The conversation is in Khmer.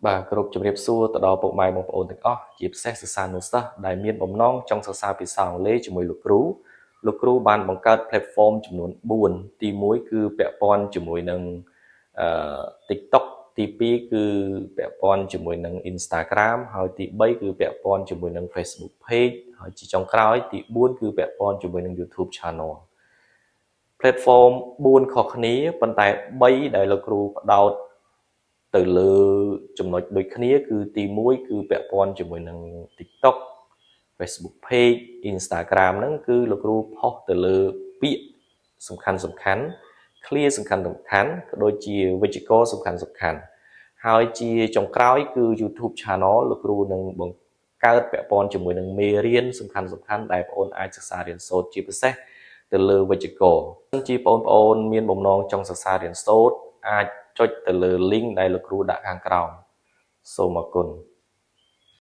Bàគ្រប់ជំរាបសួរទៅដល់ពុកម៉ែបងប្អូនទាំងអស់ជាពិសេសសិស្សានុសិស្សដែលមានបំណងចង់សិក្សាភាសាអង់គ្លេសជាមួយលោកគ្រូបានបង្កើត platform ចំនួន4ទី1គឺពាក់ព័ន្ធជាមួយនឹងTikTok ទី2គឺពាក់ព័ន្ធជាមួយនឹង Instagram ហើយទី3គឺពាក់ព័ន្ធជាមួយនឹង Facebook page ហើយជាចុងក្រោយទី4គឺពាក់ព័ន្ធជាមួយនឹង YouTube channel platform 4ខុសគ្នាប៉ុន្តែ3ដែលលោកគ្រូផ្ដោតទៅលើចំណុចដូចគ្នាគឺទី1គឺពាក់ព័ន្ធជាមួយនឹង TikTok Facebook page Instagram ហ្នឹងគឺលោកគ្រូផុសទៅលើពាក្យសំខាន់ clear សំខាន់ក៏ដូចជាវិជ្ជាករសំខាន់ហើយជាចុងក្រោយគឺ YouTube channel លោកគ្រូនឹងបង្កើតពាក់ព័ន្ធជាមួយនឹងមេរៀនសំខាន់ដែលបងប្អូនអាចសិក្សារៀនសូត្រជាពិសេសទៅលើវិជ្ជាករជាបងប្អូនមានបំណងចង់សិក្សារៀនសូត្រអាចចុចទៅលើ link ដែលលោកគ្រូដាក់ខាងក្រោមសូមអរគុណ